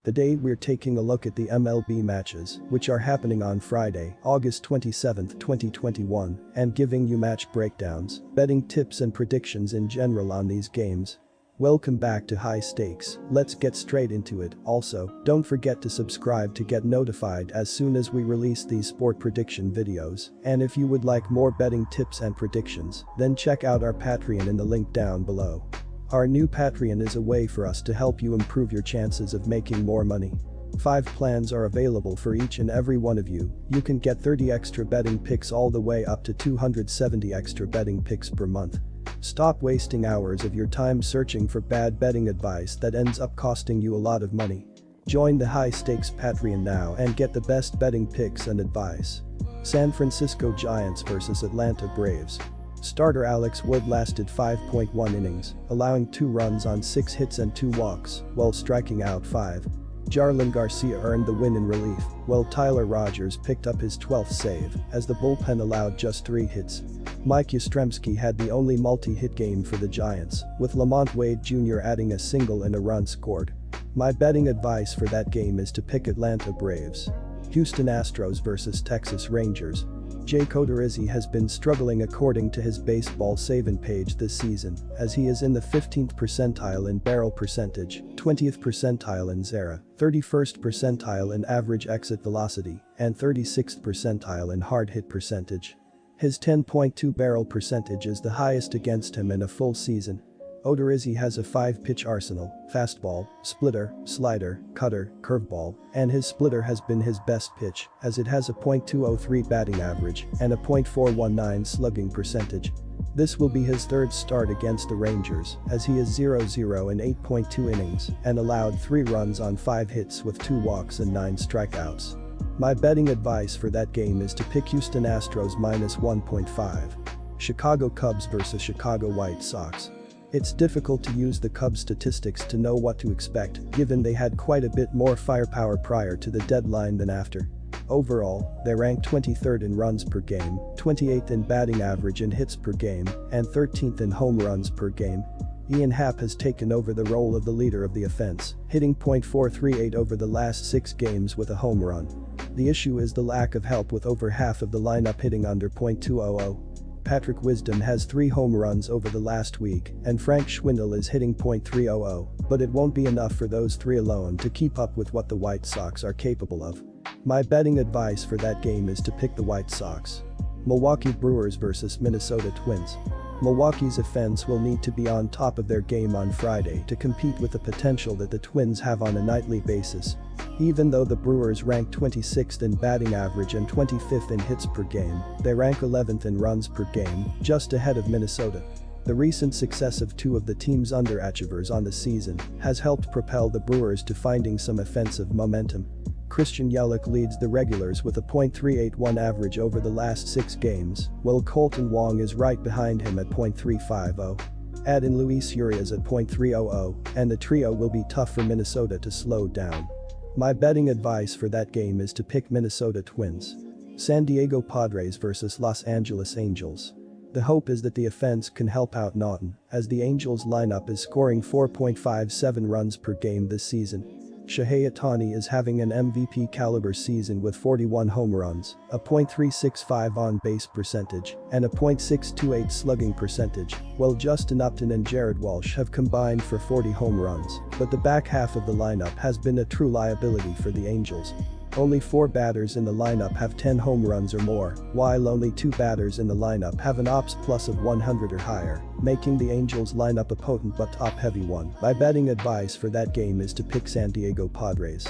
Today we're taking a look at the MLB matches, which are happening on Friday, August 27, 2021, and giving you match breakdowns, betting tips and predictions in general on these games. Welcome back to High Stakes, let's get straight into it. Also, don't forget to subscribe to get notified as soon as we release these sport prediction videos, and if you would like more betting tips and predictions, then check out our Patreon in the link down below. Our new Patreon is a way for us to help you improve your chances of making more money. 5 plans are available for each and every one of you. You can get 30 extra betting picks all the way up to 270 extra betting picks per month. Stop wasting hours of your time searching for bad betting advice that ends up costing you a lot of money. Join the High Stakes Patreon now and get the best betting picks and advice. San Francisco Giants vs Atlanta Braves. Starter Alex Wood lasted 5.1 innings, allowing 2 runs on 6 hits and 2 walks, while striking out 5. Jarlin Garcia earned the win in relief, while Tyler Rogers picked up his 12th save, as the bullpen allowed just 3 hits. Mike Yastrzemski had the only multi-hit game for the Giants, with Lamont Wade Jr. adding a single and a run scored. My betting advice for that game is to pick Atlanta Braves. Houston Astros vs Texas Rangers. Jake Odorizzi has been struggling according to his baseball saving page this season, as he is in the 15th percentile in barrel percentage, 20th percentile in ZERA, 31st percentile in average exit velocity, and 36th percentile in hard hit percentage. His 10.2 barrel percentage is the highest against him in a full season. Odorizzi has a 5-pitch arsenal: fastball, splitter, slider, cutter, curveball, and his splitter has been his best pitch, as it has a .203 batting average and a .419 slugging percentage. This will be his 3rd start against the Rangers, as he is 0-0 in 8.2 innings and allowed 3 runs on 5 hits with 2 walks and 9 strikeouts. My betting advice for that game is to pick Houston Astros -1.5. Chicago Cubs vs Chicago White Sox. It's difficult to use the Cubs statistics to know what to expect, given they had quite a bit more firepower prior to the deadline than after. Overall, they ranked 23rd in runs per game, 28th in batting average and hits per game, and 13th in home runs per game. Ian Happ has taken over the role of the leader of the offense, hitting .438 over the last 6 games with a home run. The issue is the lack of help, with over half of the lineup hitting under .200. Patrick Wisdom has 3 home runs over the last week, and Frank Schwindel is hitting .300, but it won't be enough for those 3 alone to keep up with what the White Sox are capable of. My betting advice for that game is to pick the White Sox. Milwaukee Brewers vs Minnesota Twins. Milwaukee's offense will need to be on top of their game on Friday to compete with the potential that the Twins have on a nightly basis. Even though the Brewers rank 26th in batting average and 25th in hits per game, they rank 11th in runs per game, just ahead of Minnesota. The recent success of 2 of the team's underachievers on the season has helped propel the Brewers to finding some offensive momentum. Christian Yelich leads the regulars with a .381 average over the last 6 games, while Colton Wong is right behind him at .350. Add in Luis Urias at .300, and the trio will be tough for Minnesota to slow down. My betting advice for that game is to pick Minnesota Twins. San Diego Padres vs Los Angeles Angels. The hope is that the offense can help out Naughton, as the Angels lineup is scoring 4.57 runs per game this season. Shohei Ohtani is having an MVP caliber season with 41 home runs, a .365 on-base percentage, and a .628 slugging percentage, while Justin Upton and Jared Walsh have combined for 40 home runs, but the back half of the lineup has been a true liability for the Angels. Only 4 batters in the lineup have 10 home runs or more, while only 2 batters in the lineup have an OPS plus of 100 or higher, making the Angels lineup a potent but top-heavy one. My betting advice for that game is to pick San Diego Padres.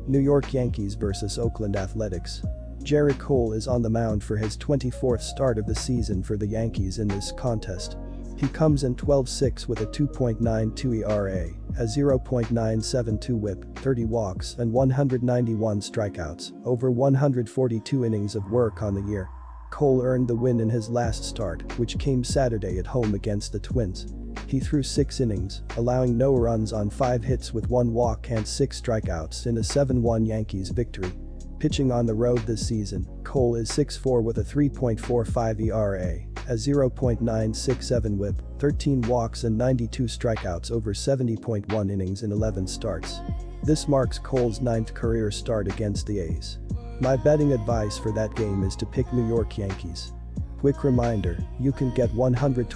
New York Yankees vs Oakland Athletics. Jarrett Cole is on the mound for his 24th start of the season for the Yankees in this contest. He comes in 12-6 with a 2.92 ERA, a 0.972 whip, 30 walks and 191 strikeouts, over 142 innings of work on the year. Cole earned the win in his last start, which came Saturday at home against the Twins. He threw 6 innings, allowing no runs on 5 hits with 1 walk and 6 strikeouts in a 7-1 Yankees victory. Pitching on the road this season, Cole is 6-4 with a 3.45 ERA, a 0.967 whip, 13 walks and 92 strikeouts over 70.1 innings in 11 starts. This marks Cole's 9th career start against the A's. My betting advice for that game is to pick New York Yankees. Quick reminder, you can get 125%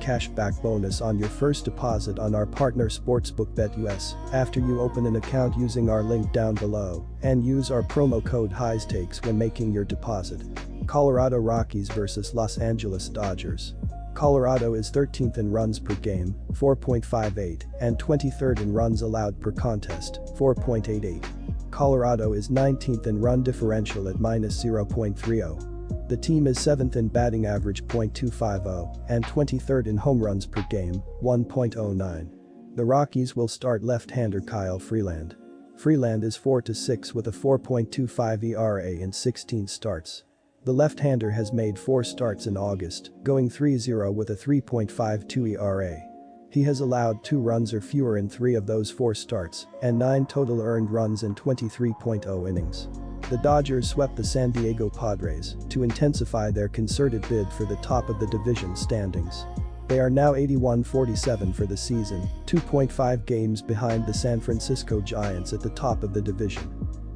cashback bonus on your first deposit on our partner sportsbook BetUS after you open an account using our link down below and use our promo code HIGHSTAKES when making your deposit. Colorado Rockies vs Los Angeles Dodgers. Colorado is 13th in runs per game, 4.58, and 23rd in runs allowed per contest, 4.88. Colorado is 19th in run differential at -0.30. The team is 7th in batting average .250 and 23rd in home runs per game, 1.09. The Rockies will start left-hander Kyle Freeland. Freeland is 4-6 with a 4.25 ERA in 16 starts. The left-hander has made 4 starts in August, going 3-0 with a 3.52 ERA. He has allowed 2 runs or fewer in 3 of those 4 starts and 9 total earned runs in 23.0 innings. The Dodgers swept the San Diego Padres to intensify their concerted bid for the top of the division standings. They are now 81-47 for the season, 2.5 games behind the San Francisco Giants at the top of the division.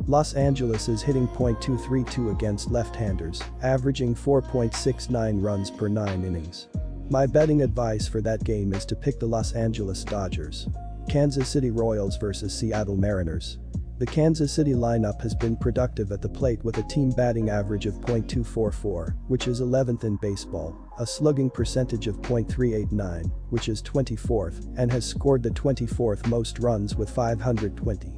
Los Angeles is hitting .232 against left-handers, averaging 4.69 runs per 9 innings. My betting advice for that game is to pick the Los Angeles Dodgers. Kansas City Royals vs Seattle Mariners. The Kansas City lineup has been productive at the plate with a team batting average of .244, which is 11th in baseball, a slugging percentage of .389, which is 24th, and has scored the 24th most runs with 520.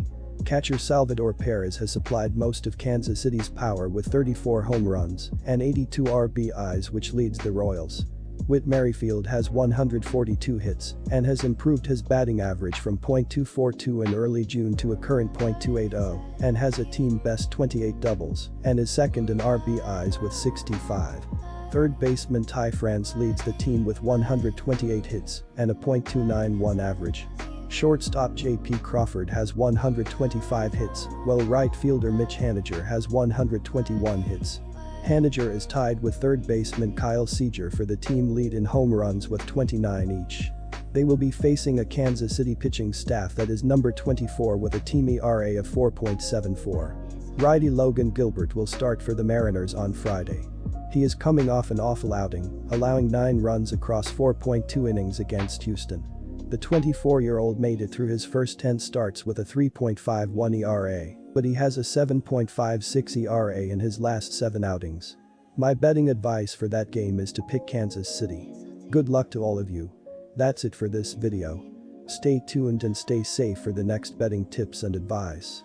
Catcher Salvador Perez has supplied most of Kansas City's power with 34 home runs and 82 RBIs, which leads the Royals. Whit Merrifield has 142 hits and has improved his batting average from .242 in early June to a current .280 and has a team-best 28 doubles and is second in RBIs with 65. Third baseman Ty France leads the team with 128 hits and a .291 average. Shortstop J.P. Crawford has 125 hits, while right fielder Mitch Haniger has 121 hits. Haniger is tied with third baseman Kyle Seager for the team lead in home runs with 29 each. They will be facing a Kansas City pitching staff that is number 24 with a team ERA of 4.74. Righty Logan Gilbert will start for the Mariners on Friday. He is coming off an awful outing, allowing 9 runs across 4.2 innings against Houston. The 24-year-old made it through his first 10 starts with a 3.51 ERA, but he has a 7.56 ERA in his last 7 outings. My betting advice for that game is to pick Kansas City. Good luck to all of you. That's it for this video. Stay tuned and stay safe for the next betting tips and advice.